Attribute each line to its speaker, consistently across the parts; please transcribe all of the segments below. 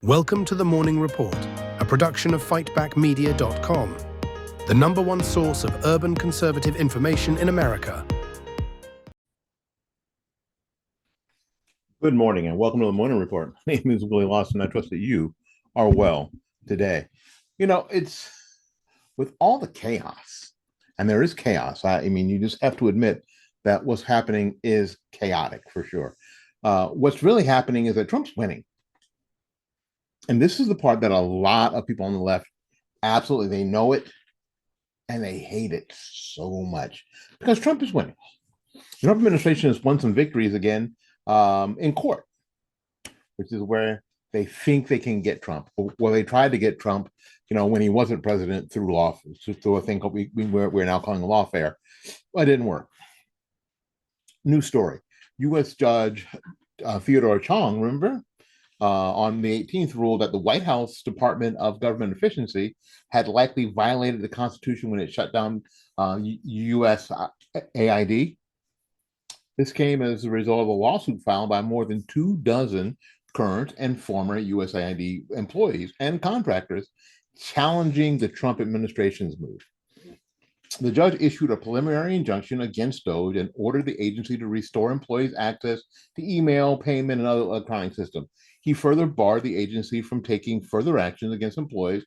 Speaker 1: Welcome to the Morning Report, a production of FightBackMedia.com, the #1 source of urban conservative information in America.
Speaker 2: Good morning and welcome to the Morning Report. My name is Willie Lawson. I trust that you are well today. You know, it's with all the chaos, and there is chaos. I mean, you just have to admit that what's happening is chaotic for sure. What's really happening is that Trump's winning. And this is the part that a lot of people on the left absolutely they know it and they hate it so much because Trump is winning. The Trump administration has won some victories again in court, which is where they think they can get Trump. Well, they tried to get Trump, when he wasn't president through through a thing we're now calling lawfare. Well, it didn't work. New story. U.S. Judge Theodore Chong, remember, on the 18th ruled that the White House Department of Government Efficiency had likely violated the Constitution when it shut down USAID. This came as a result of a lawsuit filed by more than 24 current and former USAID employees and contractors challenging the Trump administration's move. The judge issued a preliminary injunction against DOGE and ordered the agency to restore employees' access to email, payment, and other electronic systems. He further barred the agency from taking further actions against employees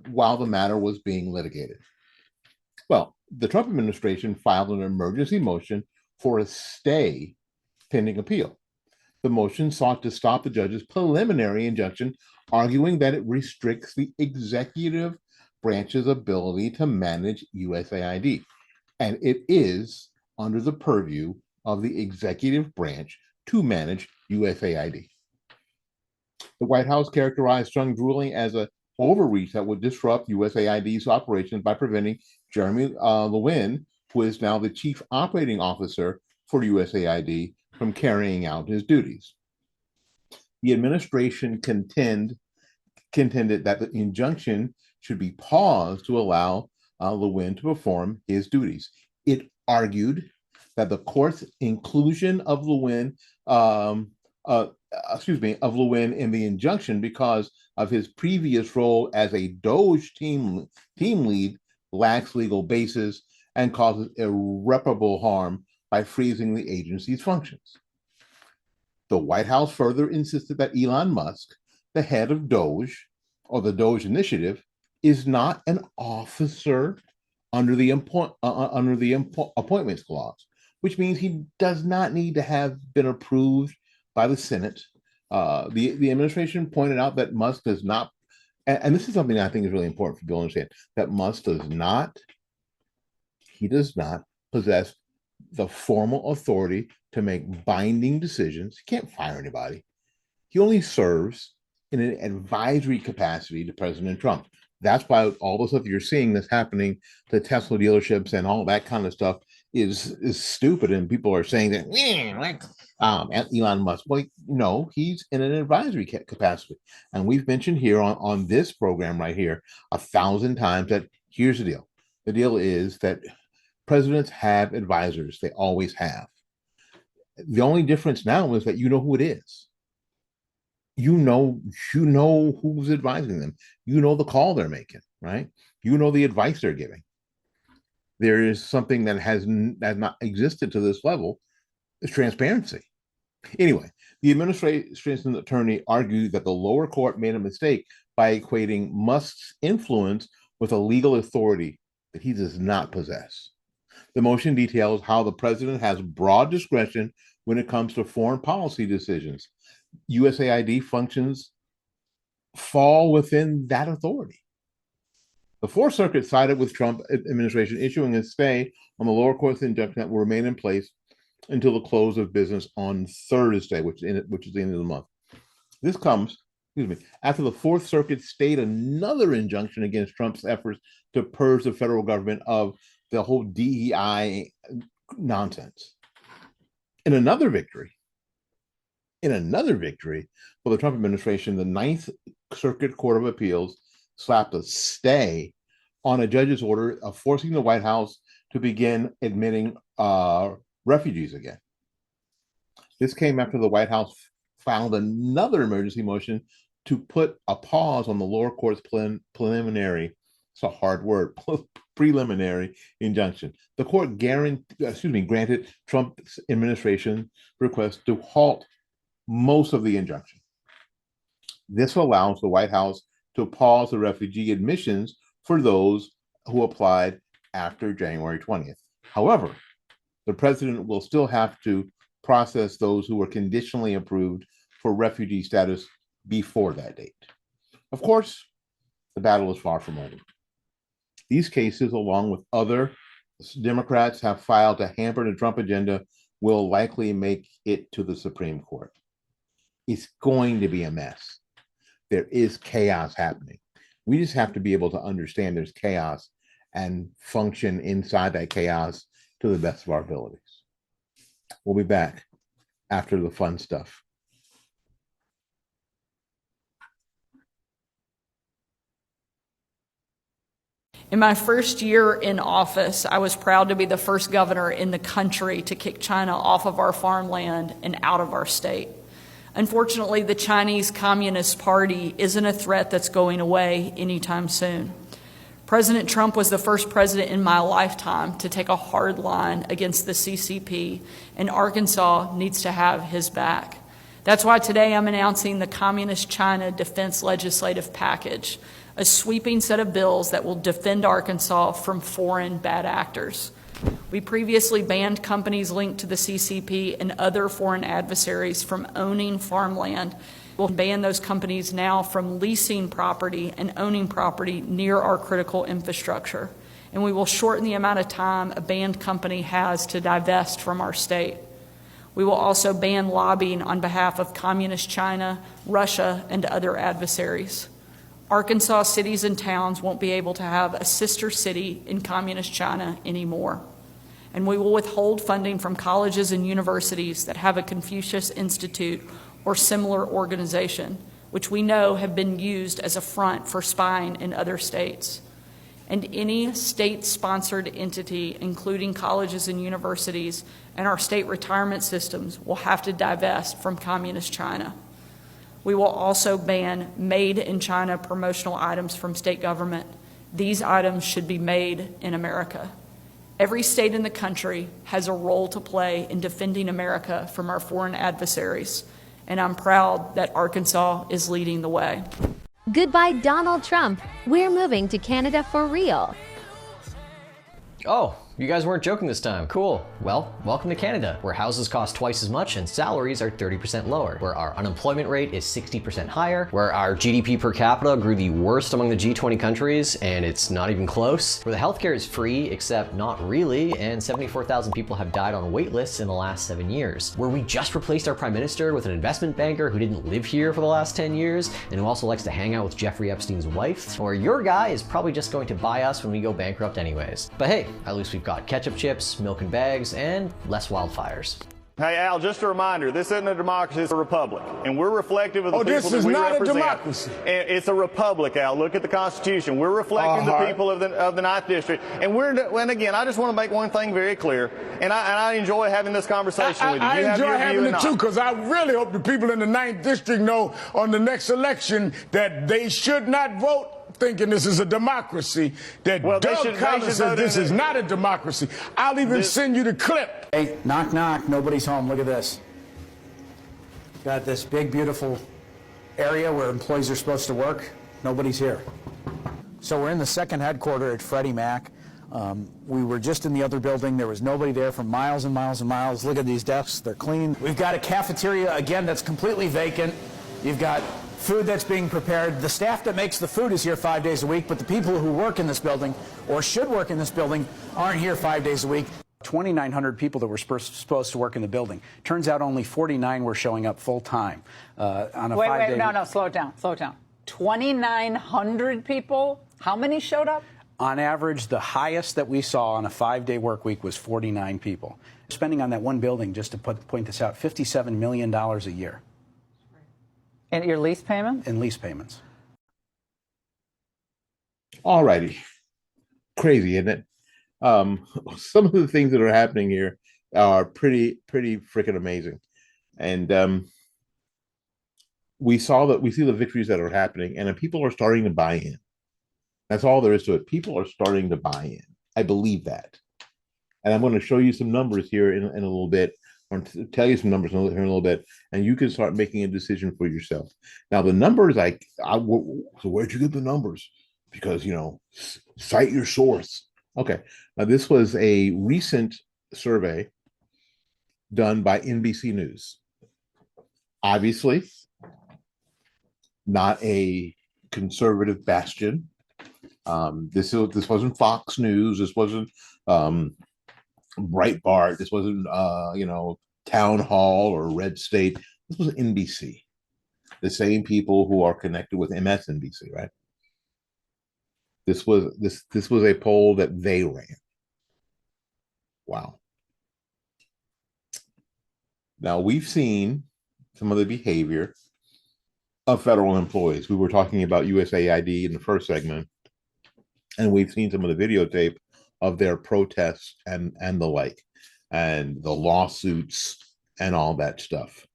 Speaker 2: while the matter was being litigated. Well, the Trump administration filed an emergency motion for a stay pending appeal. The motion sought to stop the judge's preliminary injunction, arguing that it restricts the executive branch's ability to manage USAID, and it is under the purview of the executive branch to manage USAID. The White House characterized Chung's ruling as an overreach that would disrupt USAID's operations by preventing Jeremy Lewin, who is now the chief operating officer for USAID, from carrying out his duties. The administration contended that the injunction should be paused to allow Lewin to perform his duties. It argued that the court's inclusion of Lewin in the injunction because of his previous role as a DOGE team lead lacks legal basis and causes irreparable harm by freezing the agency's functions. The White House further insisted that Elon Musk, the head of DOGE, or the DOGE initiative, is not an officer under the appointments clause, which means he does not need to have been approved by the Senate. The administration pointed out that Musk does not, and this is something I think is really important for people to understand, that Musk does not possess the formal authority to make binding decisions. He can't fire anybody. He only serves in an advisory capacity to President Trump. That's why all the stuff you're seeing that's happening to Tesla dealerships and all that kind of stuff is stupid. And people are saying that, Elon Musk. Well, no, he's in an advisory capacity. And we've mentioned here on this program right here 1,000 times that here's the deal. The deal is that presidents have advisors. They always have. The only difference now is that you know who it is. You know who's advising them. You know the call they're making, right? You know the advice they're giving. There is something that has not existed to this level. Is transparency. Anyway, the administration attorney argued that the lower court made a mistake by equating Musk's influence with a legal authority that he does not possess. The motion details how the president has broad discretion when it comes to foreign policy decisions. USAID functions fall within that authority. The Fourth Circuit sided with Trump administration, issuing a stay on the lower court's injunction that will remain in place until the close of business on Thursday, which is the end of the month. This comes, after the Fourth Circuit stayed another injunction against Trump's efforts to purge the federal government of the whole DEI nonsense. In another victory for the Trump administration, the Ninth Circuit Court of Appeals slapped a stay on a judge's order of forcing the White House to begin admitting refugees again. This came after the White House filed another emergency motion to put a pause on the lower court's preliminary, it's a hard word, preliminary injunction. The court granted Trump's administration request to halt most of the injunction. This allows the White House to pause the refugee admissions for those who applied after January 20th. However, the president will still have to process those who were conditionally approved for refugee status before that date. Of course, the battle is far from over. These cases, along with other Democrats have filed to hamper the Trump agenda, will likely make it to the Supreme Court. It's going to be a mess. There is chaos happening. We just have to be able to understand there's chaos and function inside that chaos to the best of our abilities. We'll be back after the fun stuff.
Speaker 3: In my first year in office, I was proud to be the first governor in the country to kick China off of our farmland and out of our state. Unfortunately, the Chinese Communist Party isn't a threat that's going away anytime soon. President Trump was the first president in my lifetime to take a hard line against the CCP, and Arkansas needs to have his back. That's why today I'm announcing the Communist China Defense Legislative Package, a sweeping set of bills that will defend Arkansas from foreign bad actors. We previously banned companies linked to the CCP and other foreign adversaries from owning farmland. We'll ban those companies now from leasing property and owning property near our critical infrastructure. And we will shorten the amount of time a banned company has to divest from our state. We will also ban lobbying on behalf of Communist China, Russia, and other adversaries. Arkansas cities and towns won't be able to have a sister city in Communist China anymore. And we will withhold funding from colleges and universities that have a Confucius Institute or similar organization, which we know have been used as a front for spying in other states. And any state-sponsored entity, including colleges and universities and our state retirement systems, will have to divest from Communist China. We will also ban made-in-China promotional items from state government. These items should be made in America. Every state in the country has a role to play in defending America from our foreign adversaries, and I'm proud that Arkansas is leading the way.
Speaker 4: Goodbye, Donald Trump. We're moving to Canada for real.
Speaker 5: Oh, you guys weren't joking this time. Cool. Well, welcome to Canada, where houses cost twice as much and salaries are 30% lower, where our unemployment rate is 60% higher, where our GDP per capita grew the worst among the G20 countries, and it's not even close, where the healthcare is free, except not really, and 74,000 people have died on wait lists in the last 7 years, where we just replaced our prime minister with an investment banker who didn't live here for the last 10 years, and who also likes to hang out with Jeffrey Epstein's wife, or your guy is probably just going to buy us when we go bankrupt anyways. But hey, at least we've got ketchup chips, milk in bags, and less wildfires.
Speaker 6: Hey, Al, just a reminder, this isn't a democracy, it's a republic. And we're reflective of the people that we represent.
Speaker 7: This is not a democracy.
Speaker 6: And it's a republic, Al. Look at the Constitution. We're reflecting the people of the 9th District. And again, I just want to make one thing very clear. And I enjoy having this conversation with you.
Speaker 7: I enjoy having it too, because I really hope the people in the 9th District know on the next election that they should not vote thinking this is a democracy, that Doug Collins says this is not a democracy. I'll even send you the clip.
Speaker 8: Hey, knock, knock, nobody's home. Look at this. Got this big, beautiful area where employees are supposed to work. Nobody's here. So we're in the second headquarters at Freddie Mac. We were just in the other building. There was nobody there for miles and miles and miles. Look at these desks. They're clean. We've got a cafeteria, again, that's completely vacant. You've got food that's being prepared. The staff that makes the food is here 5 days a week, but the people who work in this building or should work in this building aren't here 5 days a week. 2,900 people that were supposed to work in the building. Turns out only 49 were showing up full time on a 5 day.
Speaker 9: No, slow it down. 2,900 people? How many showed up?
Speaker 8: On average, the highest that we saw on a 5 day work week was 49 people. Spending on that one building, just to point this out, $57 million a year.
Speaker 9: And your lease payments?
Speaker 8: In lease payments.
Speaker 2: All righty. Crazy, isn't it? Some of the things that are happening here are pretty freaking amazing. And we see the victories that are happening, and then people are starting to buy in. That's all there is to it. People are starting to buy in. I believe that. And I'm going to show you some numbers here in a little bit, or tell you some numbers here in a little bit, and you can start making a decision for yourself. Now, the numbers, so where'd you get the numbers? Because, cite your source. Okay. Now, this was a recent survey done by NBC News. Obviously, not a conservative bastion. This wasn't Fox News. This wasn't Breitbart. This wasn't Town Hall or Red State. This was NBC. The same people who are connected with MSNBC, right? This was a poll that they ran. Wow. Now we've seen some of the behavior of federal employees. We were talking about USAID in the first segment, and we've seen some of the videotape of their protests and the like, and the lawsuits and all that stuff.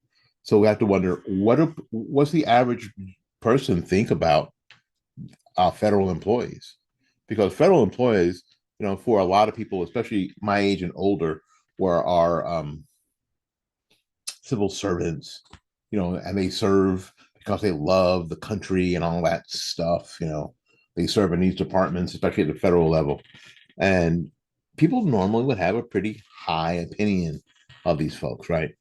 Speaker 2: So we have to wonder, what's the average person think about federal employees? Because federal employees, for a lot of people, especially my age and older, where are civil servants, and they serve because they love the country and all that stuff. They serve in these departments, especially at the federal level. And people normally would have a pretty high opinion of these folks, right?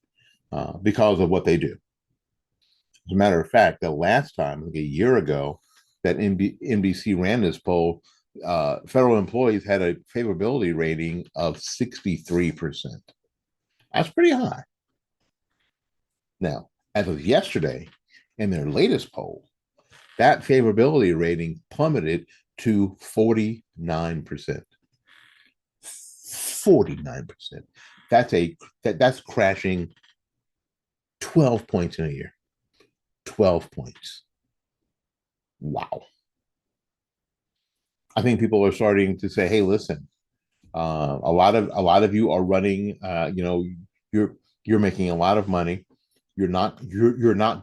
Speaker 2: Because of what they do. As a matter of fact, the last time, like a year ago, that NBC ran this poll, federal employees had a favorability rating of 63%. That's pretty high. Now, as of yesterday, in their latest poll, that favorability rating plummeted to 49%. 49%. That's crashing 12 points in a year. 12 points. Wow. I think people are starting to say, "Hey, listen, a lot of you are running. You're making a lot of money. You're not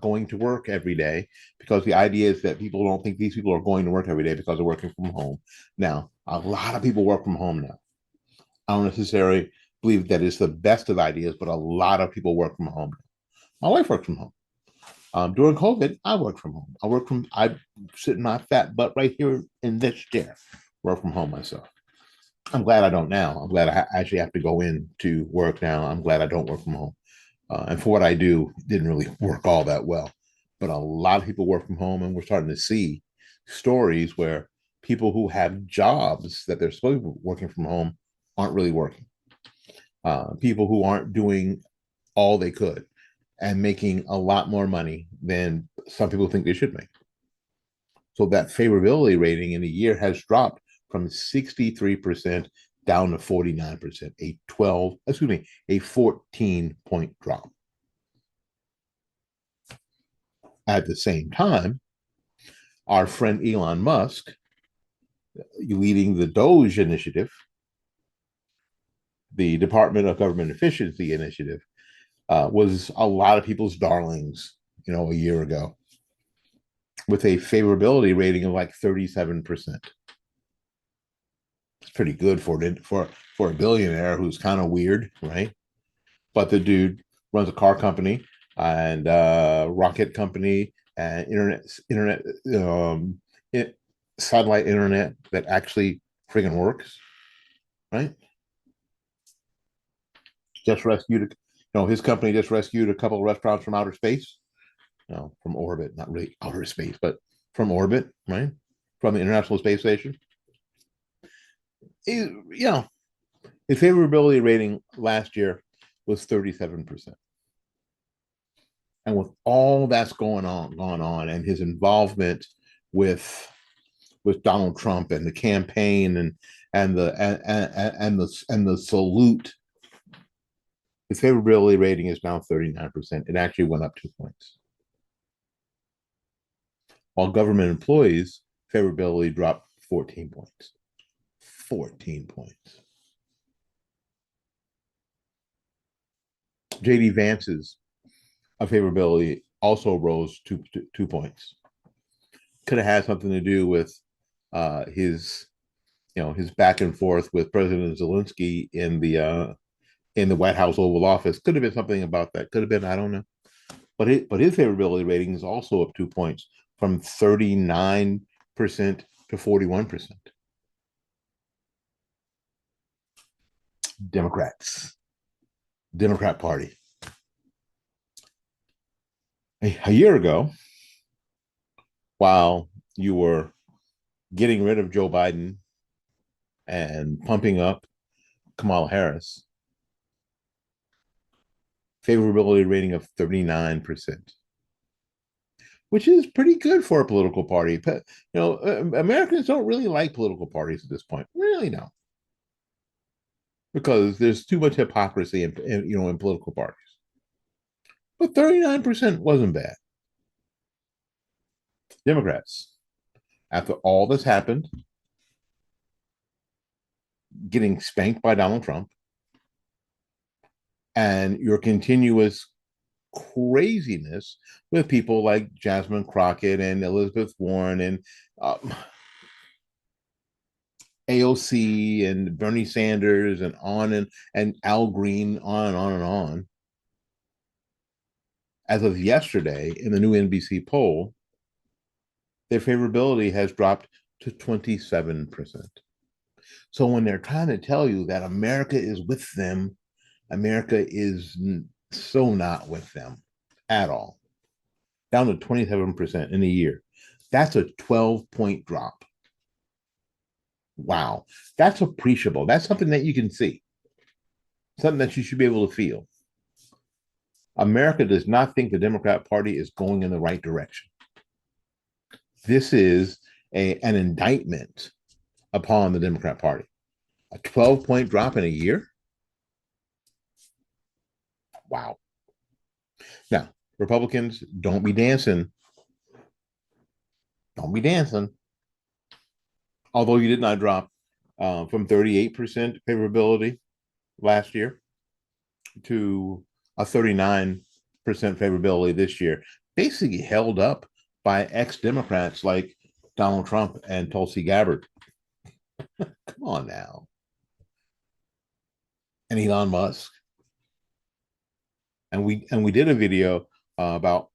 Speaker 2: going to work every day, because the idea is that people don't think these people are going to work every day because they're working from home. Now, a lot of people work from home now. I don't necessarily believe that it's the best of ideas, but a lot of people work from home. My wife works from home. During COVID, I worked from home. I sit in my fat butt right here in this chair, work from home myself. I'm glad I don't now. I'm glad I actually have to go in to work now. I'm glad I don't work from home. And for what I do, it didn't really work all that well. But a lot of people work from home, and we're starting to see stories where people who have jobs that they're supposed to be working from home aren't really working. People who aren't doing all they could and making a lot more money than some people think they should make. So that favorability rating in a year has dropped from 63% down to 49%, a 14-point drop. At the same time, our friend Elon Musk, leading the DOGE initiative, the Department of Government Efficiency initiative, was a lot of people's darlings, a year ago, with a favorability rating of like 37%. It's pretty good for a billionaire who's kind of weird, right? But the dude runs a car company and rocket company and satellite internet that actually friggin' works, right? Just rescued, his company just rescued a couple of restaurants from outer space, from orbit, not really outer space, but from orbit, right? From the International Space Station. His favorability rating last year was 37%. And with all that's going on, and his involvement with Donald Trump and the campaign and the salute, his favorability rating is now 39%. It actually went up 2 points. While government employees' favorability dropped 14 points. 14 points. JD Vance's favorability also rose 2 points. Could have had something to do with his back and forth with President Zelensky in the White House Oval Office. Could have been something about that. Could have been, I don't know. But his favorability rating is also up 2 points from 39% to 41%. Democrat Party. A year ago, while you were getting rid of Joe Biden and pumping up Kamala Harris, favorability rating of 39%, which is pretty good for a political party. Americans don't really like political parties at this point. Really don't. Because there's too much hypocrisy in political parties. But 39% wasn't bad. Democrats, after all this happened, getting spanked by Donald Trump, and your continuous craziness with people like Jasmine Crockett and Elizabeth Warren and AOC and Bernie Sanders and on and Al Green, on and on and on. As of yesterday, in the new NBC poll, their favorability has dropped to 27%. So when they're trying to tell you that America is with them, America is so not with them at all. Down to 27% in a year. That's a 12-point drop. Wow. That's appreciable. That's something that you can see. Something that you should be able to feel. America does not think the Democrat Party is going in the right direction. This is an indictment upon the Democrat Party. A 12-point drop in a year? Wow. Now, Republicans, don't be dancing. Don't be dancing. Although you did not drop from 38% favorability last year to a 39% favorability this year, basically held up by ex-Democrats like Donald Trump and Tulsi Gabbard. Come on now. And Elon Musk. And we did a video about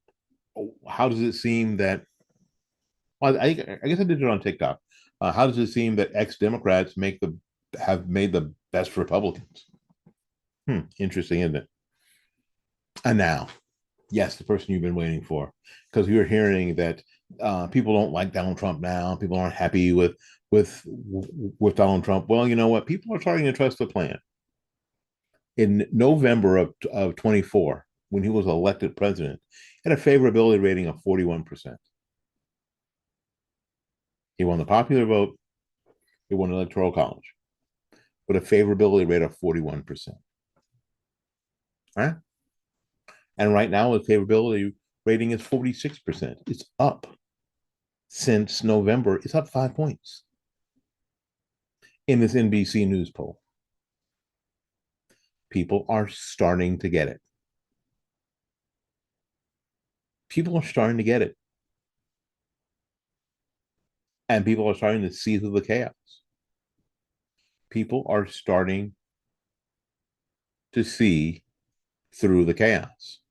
Speaker 2: how does it seem that, well, I guess I did it on TikTok. How does it seem that ex-Democrats have made the best Republicans? Interesting, isn't it? And now, yes, the person you've been waiting for, because we were hearing that people don't like Donald Trump now. People aren't happy with Donald Trump. Well, you know what? People are starting to trust the plan. In November of 24, when he was elected president, he had a favorability rating of 41%. He won the popular vote. He won the Electoral College, with a favorability rate of 41%. All right. And right now, his favorability rating is 46%. It's up since November. It's up 5 points in this NBC News poll. People are starting to get it. People are starting to get it. And people are starting to see through the chaos. People are starting to see through the chaos.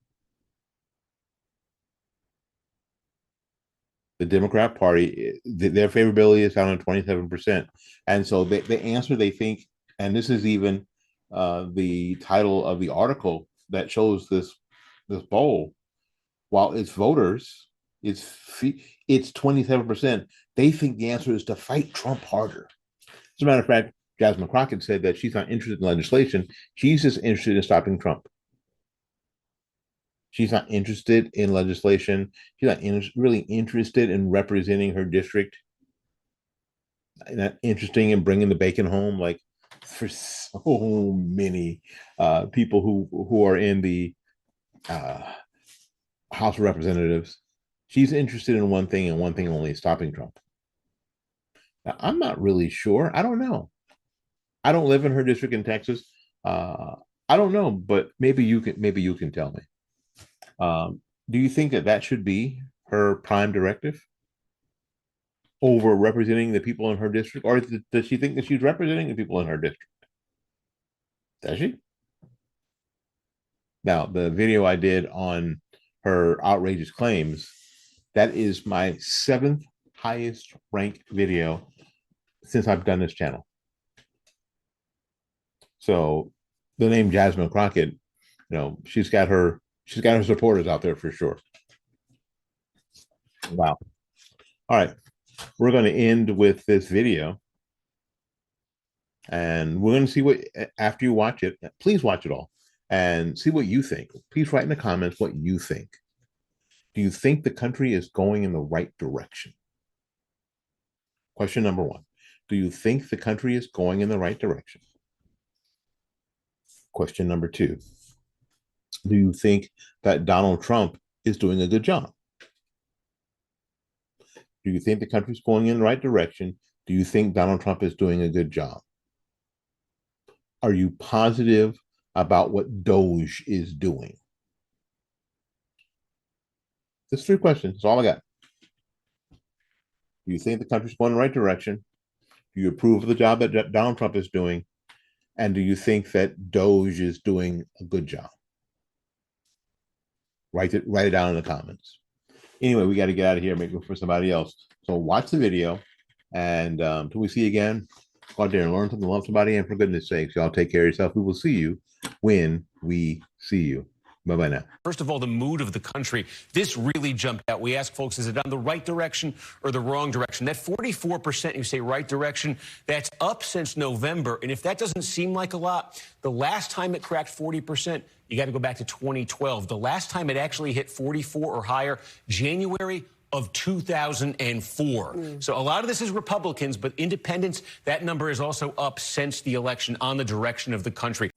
Speaker 2: The Democrat Party, their favorability is down to 27%. And so the answer they think, and this is even the title of the article that shows this poll, while its voters, it's 27%, they think the answer is to fight Trump harder. As a matter of fact, Jasmine Crockett said that she's not interested in legislation. She's just interested in stopping Trump. She's not interested in legislation. She's not really interested in representing her district. Not interested in bringing the bacon home, like for so many people who are in the House of Representatives. She's interested in one thing and one thing only: stopping Trump. Now, I'm not really sure. I don't know. I don't live in her district in Texas. I don't know, but maybe you can tell me. Do you think that that should be her prime directive over representing the people in her district? Or does she think that she's representing the people in her district? Does she? Now, the video I did on her outrageous claims, that is my 7th highest ranked video since I've done this channel. So the name Jasmine Crockett, she's got her supporters out there for sure. Wow. All right. We're going to end with this video. And we're going to see what, after you watch it, please watch it all and see what you think. Please write in the comments what you think. Do you think the country is going in the right direction? Question number 1. Do you think the country is going in the right direction? Question number 2. Do you think that Donald Trump is doing a good job? Do you think the country's going in the right direction? Do you think Donald Trump is doing a good job? Are you positive about what Doge is doing? Just 3 questions. That's all I got. Do you think the country's going in the right direction? Do you approve of the job that Donald Trump is doing? And do you think that Doge is doing a good job? Write it down in the comments. Anyway, we got to get out of here, make room for somebody else. So watch the video, and until we see you again, go out there and learn something, love somebody, and for goodness sakes, y'all take care of yourself. We will see you when we see you. Bye-bye now.
Speaker 10: First of all, the mood of the country. This really jumped out. We ask folks, is it on the right direction or the wrong direction? That 44% you say right direction, that's up since November. And if that doesn't seem like a lot, the last time it cracked 40%, you got to go back to 2012. The last time it actually hit 44 or higher, January of 2004. So a lot of this is Republicans, but independents, that number is also up since the election on the direction of the country.